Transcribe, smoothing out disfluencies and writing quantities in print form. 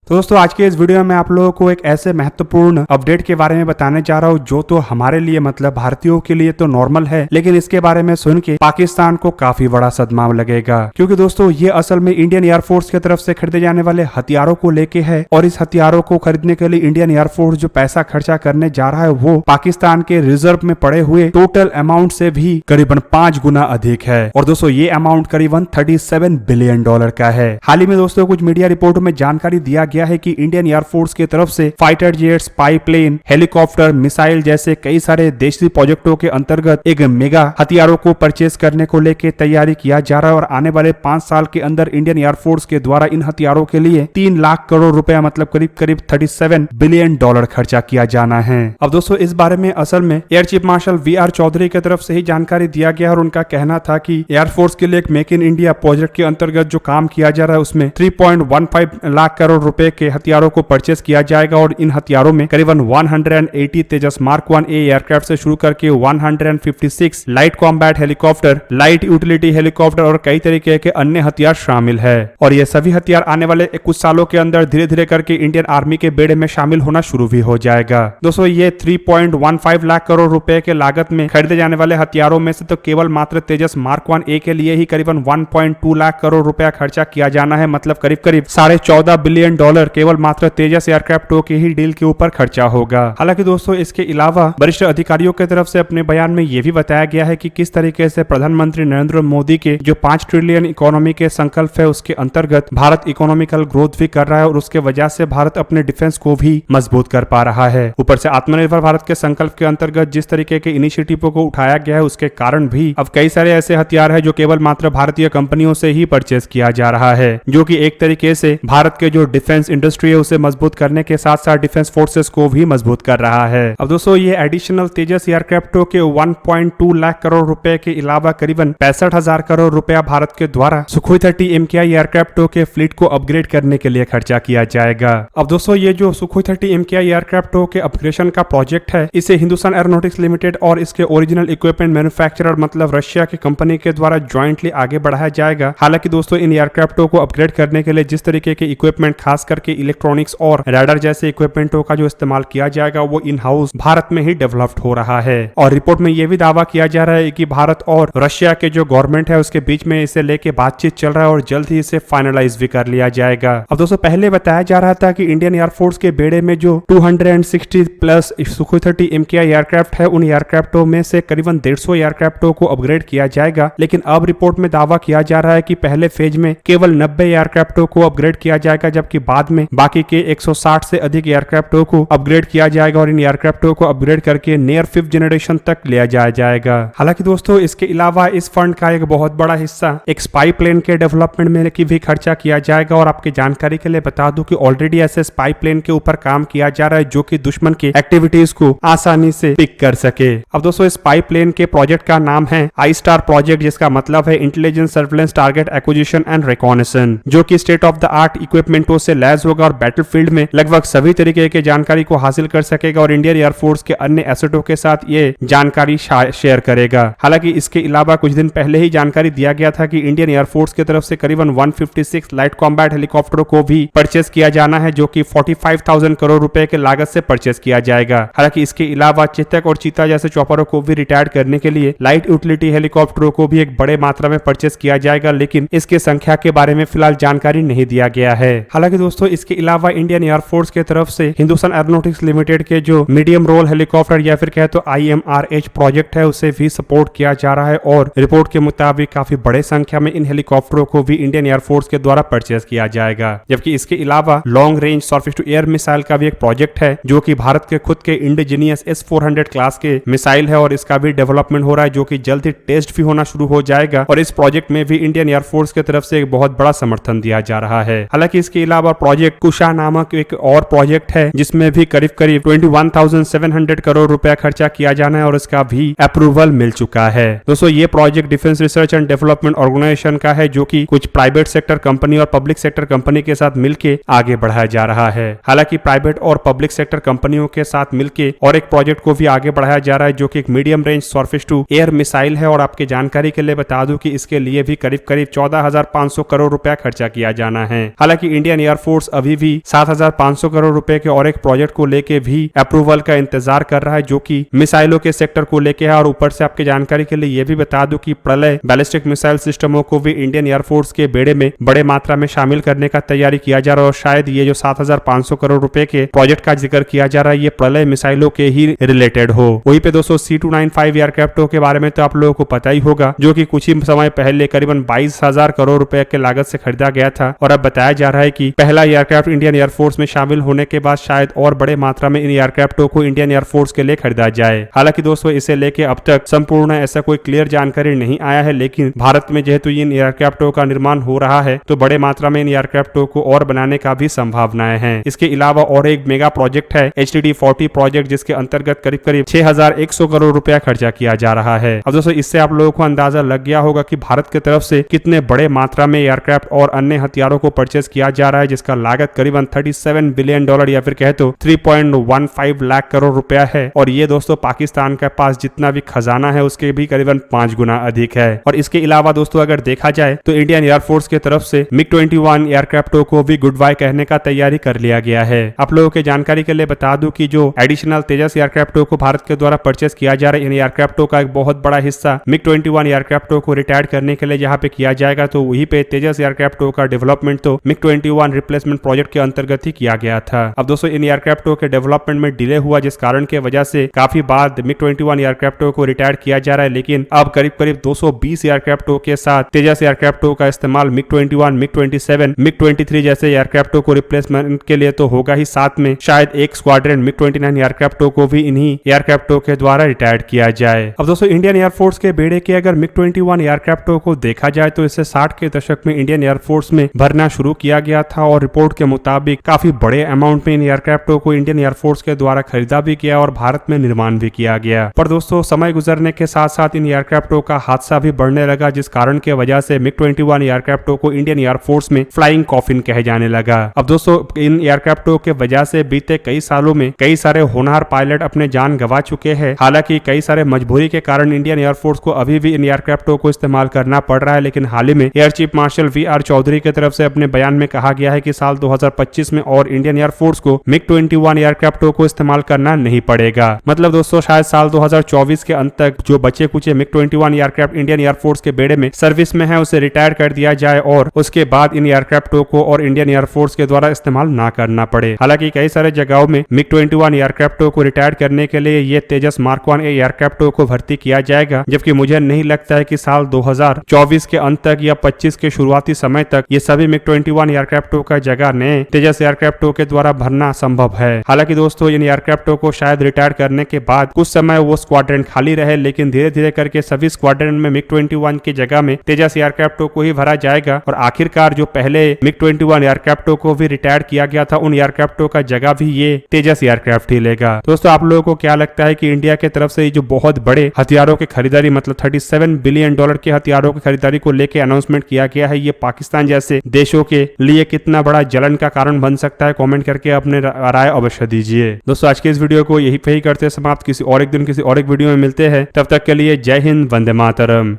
तो दोस्तों आज के इस वीडियो में आप लोगों को एक ऐसे महत्वपूर्ण अपडेट के बारे में बताने जा रहा हूँ जो तो हमारे लिए मतलब भारतीयों के लिए तो नॉर्मल है, लेकिन इसके बारे में सुन के पाकिस्तान को काफी बड़ा सदमा लगेगा। क्योंकि दोस्तों ये असल में इंडियन एयरफोर्स की तरफ से खरीदे जाने वाले हथियारों को लेके है, और इस हथियारों को खरीदने के लिए इंडियन एयरफोर्स जो पैसा खर्चा करने जा रहा है वो पाकिस्तान के रिजर्व में पड़े हुए टोटल अमाउंट से भी करीबन 5 गुना अधिक है। और दोस्तों ये अमाउंट करीबन $37 बिलियन का है। हाल ही में दोस्तों कुछ मीडिया रिपोर्ट में जानकारी दिया गया है कि इंडियन एयरफोर्स की तरफ से fighter jet, spy plane, helicopter, missile जैसे कई सारे देशी प्रोजेक्टों के अंतर्गत एक मेगा हथियारों को परचेज करने को लेकर तैयारी किया जा रहा है, और आने वाले 5 साल के अंदर इंडियन एयरफोर्स के द्वारा इन हथियारों के लिए 3 लाख करोड़ रुपया मतलब करीब $37 बिलियन खर्चा किया जाना है। अब दोस्तों इस बारे में असल में air chief marshal VR Chaudhary की तरफ से ही जानकारी दिया गया, और उनका कहना था कि एयरफोर्स के लिए एक मेक इन इंडिया प्रोजेक्ट के अंतर्गत जो काम किया जा रहा है उसमें 3.15 लाख करोड़ रुपए के हथियारों को परचेस किया जाएगा, और इन हथियारों में करीबन 180 तेजस मार्क 1A एयरक्राफ्ट से शुरू करके 156 light combat helicopter, light utility helicopter और कई तरीके के अन्य हथियार शामिल है। और ये सभी हथियार आने वाले कुछ सालों के अंदर धीरे धीरे करके इंडियन आर्मी के बेड़े में शामिल होना शुरू भी हो जाएगा। दोस्तों ये 3.15 लाख करोड़ रुपए के लागत में खरीदे जाने वाले हथियारों में से तो केवल मात्र तेजस मार्क 1A के लिए ही करीबन 1.2 लाख करोड़ रुपया खर्चा किया जाना है, मतलब करीब $14.5 बिलियन केवल मात्र तेजस एयरक्राफ्टों के ही डील के ऊपर खर्चा होगा। हालांकि दोस्तों इसके अलावा वरिष्ठ अधिकारियों की तरफ से अपने बयान में यह भी बताया गया है कि किस तरीके से प्रधानमंत्री नरेंद्र मोदी के जो 5 ट्रिलियन इकोनॉमी के संकल्प है उसके अंतर्गत भारत इकोनॉमिकल ग्रोथ भी कर रहा है, और उसके वजह से भारत अपने डिफेंस को भी मजबूत कर पा रहा है। ऊपर से आत्मनिर्भर भारत के संकल्प के अंतर्गत जिस तरीके के इनिशिएटिव को उठाया गया है उसके कारण भी अब कई सारे ऐसे हथियार है जो केवल मात्र भारतीय कंपनियों से ही परचेज किया जा रहा है, जो कि एक तरीके से भारत के जो डिफेंस इंडस्ट्री है उसे मजबूत करने के साथ साथ डिफेंस फोर्सेस को भी मजबूत कर रहा है। अब दोस्तों ये एडिशनल तेजस एयरक्राफ्टों के 1.2 लाख करोड़ रुपए के अलावा करीबन 65,000 करोड़ रुपया भारत के द्वारा सुखोई 30 MKI एयरक्राफ्टों के फ्लीट को अपग्रेड करने के लिए खर्चा किया जाएगा। अब दोस्तों ये जो सुखोई 30 MKI एयरक्राफ्टों के अपग्रेडेशन का प्रोजेक्ट है इसे हिंदुस्तान एरोनॉटिक्स लिमिटेड और इसके ओरिजिनल इक्विपमेंट मैन्युफैक्चरर मतलब रशिया की कंपनी के द्वारा ज्वाइंटली आगे बढ़ाया जाएगा। हालांकि दोस्तों इन एयरक्राफ्टों को अपग्रेड करने के लिए जिस तरीके के इक्विपमेंट खास करके इलेक्ट्रॉनिक्स और रडार जैसे इक्विपमेंटों का जो इस्तेमाल किया जाएगा वो इन हाउस भारत में ही डेवलप्ड हो रहा है। और रिपोर्ट में यह भी दावा किया जा रहा है कि भारत और रशिया के जो गवर्नमेंट है उसके बीच में इसे लेके बातचीत चल रहा है और जल्द ही इसे फाइनलाइज भी कर लिया जाएगा। अब दोस्तों पहले बताया जा रहा था कि इंडियन एयरफोर्स के बेड़े में जो 260 प्लस सुखोई 30 MKI एयरक्राफ्ट है उन एयरक्राफ्टों में से करीबन 150 एयरक्राफ्टों को अपग्रेड किया जाएगा, लेकिन अब रिपोर्ट में दावा किया जा रहा है कि पहले फेज में केवल 90 एयरक्राफ्टों को अपग्रेड किया जाएगा, जबकि बाद में बाकी के 160 से अधिक एयरक्राफ्टों को अपग्रेड किया जाएगा और इन एयरक्राफ्टों को अपग्रेड करके नियर 5th जनरेशन तक लिया जाएगा। हालांकि दोस्तों इसके अलावा इस फंड का एक बहुत बड़ा हिस्सा एक स्पाई प्लेन के डेवलपमेंट में की भी खर्चा किया जाएगा, और आपकी जानकारी के लिए बता दूं कि ऑलरेडी ऐसे स्पाई प्लेन के ऊपर काम किया जा रहा है जो कि दुश्मन की एक्टिविटीज को आसानी से पिक कर सके। अब दोस्तों स्पाई प्लेन के प्रोजेक्ट का नाम है आई-स्टार प्रोजेक्ट, जिसका मतलब है intelligence surveillance target acquisition and reconnaissance, जो कि स्टेट ऑफ द आर्ट इक्विपमेंटों से लैस होगा और बैटलफील्ड में लगभग सभी तरीके के जानकारी को हासिल कर सकेगा और इंडियन एयरफोर्स के अन्य एसेटों के साथ ये जानकारी शेयर करेगा। हालांकि इसके अलावा कुछ दिन पहले ही जानकारी दिया गया था कि इंडियन एयरफोर्स की तरफ से करीबन 156 लाइट कॉम्बैट हेलीकॉप्टरों को भी परचेस किया जाना है, जो कि 45,000 करोड़ रुपए के लागत से परचेस किया जाएगा। हालांकि इसके अलावा चेतक और चीता जैसे चॉपरों को भी रिटायर करने के लिए लाइट यूटिलिटी हेलीकॉप्टरों को भी एक बड़े मात्रा में परचेस किया जाएगा, लेकिन इसके संख्या के बारे में फिलहाल जानकारी नहीं दिया गया है। हालांकि दोस्तों इसके अलावा इंडियन एयरफोर्स की तरफ से हिंदुस्तान एरोनॉटिक्स लिमिटेड के जो मीडियम रोल हेलीकॉप्टर या फिर कहे तो IMRH प्रोजेक्ट है उसे भी सपोर्ट किया जा रहा है, और रिपोर्ट के मुताबिक काफी बड़े संख्या में इन हेलीकॉप्टरों को भी इंडियन एयरफोर्स के द्वारा परचेस किया जाएगा। जबकि इसके अलावा long range surface to air missile का भी एक प्रोजेक्ट है जो कि भारत के खुद के इंडिजीनियस S-400 क्लास के मिसाइल है, और इसका भी डेवलपमेंट हो रहा है जो कि जल्द ही टेस्ट भी होना शुरू हो जाएगा, और इस प्रोजेक्ट में भी इंडियन एयरफोर्स की तरफ से एक बहुत बड़ा समर्थन दिया जा रहा है। हालांकि इसके अलावा प्रोजेक्ट कुशा नामक एक और प्रोजेक्ट है जिसमें भी करीब 21,700 करोड़ रुपया खर्चा किया जाना है, और इसका भी अप्रूवल मिल चुका है। दोस्तों ये project defence research and development organisation का है जो कि कुछ प्राइवेट सेक्टर कंपनी और पब्लिक सेक्टर कंपनी के साथ मिलके आगे बढ़ाया जा रहा है। हालांकि प्राइवेट और पब्लिक सेक्टर कंपनियों के साथ मिलके और एक प्रोजेक्ट को भी आगे बढ़ाया जा रहा है जो कि एक medium range surface to air missile है, और आपकी जानकारी के लिए बता दूं कि इसके लिए भी करीब 14,500 करोड़ रुपया खर्चा किया जाना है। हालांकि इंडियन एयरफोर्स एयरफोर्स अभी भी 7,500 करोड़ रुपए के और एक प्रोजेक्ट को लेके भी अप्रूवल का इंतजार कर रहा है, जो कि मिसाइलों के सेक्टर को लेके है। और ऊपर से आपकी जानकारी के लिए यह भी बता दूं कि प्रलय बैलिस्टिक मिसाइल सिस्टमों को भी इंडियन एयरफोर्स के बेड़े में बड़े मात्रा में शामिल करने का तैयारी किया जा रहा है। और शायद ये जो 7,500 करोड़ रुपए के प्रोजेक्ट का जिक्र किया जा रहा है, ये प्रलय मिसाइलों के ही रिलेटेड हो। वहीं पे दोस्तों C295 एयरक्राफ्टों के बारे में तो आप लोगों को पता ही होगा, जो कि कुछ ही समय पहले करीबन 22,000 करोड़ रुपए के लागत से खरीदा गया था। और अब बताया जा रहा है कि पहला एयरक्राफ्ट इंडियन एयरफोर्स में शामिल होने के बाद शायद और बड़े मात्रा में इन एयरक्राफ्टों को इंडियन एयरफोर्स के लिए खरीदा जाए। हालांकि दोस्तों इसे लेके अब तक संपूर्ण ऐसा कोई क्लियर जानकारी नहीं आया है, लेकिन भारत में जेहेतु इन एयरक्राफ्टों का निर्माण हो रहा है तो बड़े मात्रा में इन एयरक्राफ्टों को और बनाने का भी संभावनाएं हैं। इसके अलावा और एक मेगा प्रोजेक्ट है HTD-40 प्रोजेक्ट, जिसके अंतर्गत करीब करीब 6,100 करोड़ रुपया खर्चा किया जा रहा है। अब दोस्तों इससे आप लोगों को अंदाजा लग गया होगा कि भारत की तरफ से कितने बड़े मात्रा में एयरक्राफ्ट और अन्य हथियारों को परचेज किया जा रहा है, जिसका लागत करीबन $37 बिलियन या फिर कहे तो 3.15 लाख करोड़ रुपया है। और ये दोस्तों पाकिस्तान के पास जितना भी खजाना है उसके भी करीबन 5 गुना अधिक है। और इसके अलावा दोस्तों अगर देखा जाए तो इंडियन एयरफोर्स की तरफ से MiG-21 एयरक्राफ्टों को भी गुड बाय कहने का तैयारी कर लिया गया है। आप लोगों के जानकारी के लिए बता दूं कि जो एडिशनल तेजस एयरक्राफ्टों को भारत के द्वारा परचेस किया जा रहा है, इन एयरक्राफ्टों का एक बहुत बड़ा हिस्सा MiG-21 एयरक्राफ्टों को रिटायर करने के लिए जहां पे किया जाएगा, तो वहीं पे तेजस एयरक्राफ्टों का डेवलपमेंट तो MiG-21 रिप्लेसमेंट प्रोजेक्ट के अंतर्गत ही किया गया था। अब दोस्तों इन एयरक्राफ्टों के डेवलपमेंट में डिले हुआ, जिस कारण के वजह से काफी बाद MiG-21 एयरक्राफ्टों को रिटायर किया जा रहा है। लेकिन अब करीब करीब 220 एयरक्राफ्टों के साथ तेजस एयरक्राफ्टों का इस्तेमाल MiG-21, MiG-27, MiG-23 जैसे एयरक्राफ्टों को रिप्लेसमेंट के लिए तो होगा ही, साथ में शायद एक स्क्वाड्रन MiG-29 एयरक्राफ्टों को भी इन्हीं एयरक्राफ्टों के द्वारा रिटायर किया जाए। अब दोस्तों इंडियन एयरफोर्स के बेड़े के अगर MiG-21 एयरक्राफ्टों को देखा जाए तो इसे 60 के दशक में इंडियन एयरफोर्स में भरना शुरू किया गया था। और रिपोर्ट के मुताबिक काफी बड़े अमाउंट में इन एयरक्राफ्टों को इंडियन एयरफोर्स के द्वारा खरीदा भी किया और भारत में निर्माण भी किया गया। पर दोस्तों समय गुजरने के साथ साथ इन एयरक्राफ्टों का हादसा भी बढ़ने लगा, जिस कारण के वजह से MiG-21 एयरक्राफ्टों को इंडियन एयरफोर्स में फ्लाइंग कॉफिन कहे जाने लगा। अब दोस्तों इन एयरक्राफ्टों के वजह से बीते कई सालों में कई सारे होनहार पायलट अपने जान गंवा चुके हैं। हालांकि कई सारे मजबूरी के कारण इंडियन एयरफोर्स को अभी भी इन एयरक्राफ्टों को इस्तेमाल करना पड़ रहा है। लेकिन हाल ही में air chief marshal VR Chaudhary की तरफ से अपने बयान में कहा गया है कि साल 2025 में और इंडियन एयरफोर्स को MiG-21 एयरक्राफ्टों को इस्तेमाल करना नहीं पड़ेगा। मतलब दोस्तों शायद साल 2024 के अंत तक जो बचे Kuche MiG-21 aircraft Indian air force के बेड़े में सर्विस में है उसे रिटायर कर दिया जाए और उसके बाद इन एयरक्राफ्टों को और इंडियन एयरफोर्स के द्वारा इस्तेमाल ना करना पड़े। हालांकि कई सारे जगहों में MiG-21 एयरक्राफ्टों को रिटायर करने के लिए ये तेजस Mark 1A एयरक्राफ्टों को भर्ती किया जाएगा, जबकि मुझे नहीं लगता है कि साल 2024 के अंत तक या 25 के शुरुआती समय तक ये सभी MiG-21 एयरक्राफ्टों का जगह नए तेजस एयरक्राफ्टों के द्वारा भरना संभव है। हालांकि दोस्तों इन एयरक्राफ्टों को शायद रिटायर करने के बाद कुछ समय वो स्क्वाड्रन खाली रहे, लेकिन धीरे धीरे करके सभी स्क्वाड्रन में MiG-21 की जगह में तेजस एयरक्राफ्टों को ही भरा जाएगा। और आखिरकार जो पहले MiG-21 एयरक्राफ्टों को भी रिटायर किया गया था, उन एयरक्राफ्टों का जगह भी ये तेजस एयरक्राफ्ट ही लेगा। दोस्तों आप लोगों को क्या लगता है कि इंडिया की तरफ से जो बहुत बड़े हथियारों की खरीदारी, मतलब $37 बिलियन के हथियारों की खरीदारी को लेकर अनाउंसमेंट किया गया है, ये पाकिस्तान जैसे देशों के लिए कितना बड़ा जलन का कारण बन सकता है? कमेंट करके अपने राय अवश्य दीजिए। दोस्तों आज के इस वीडियो को यही पे ही करते समाप्त। किसी और एक दिन किसी और एक वीडियो में मिलते हैं, तब तक के लिए जय हिंद, वंदे मातरम।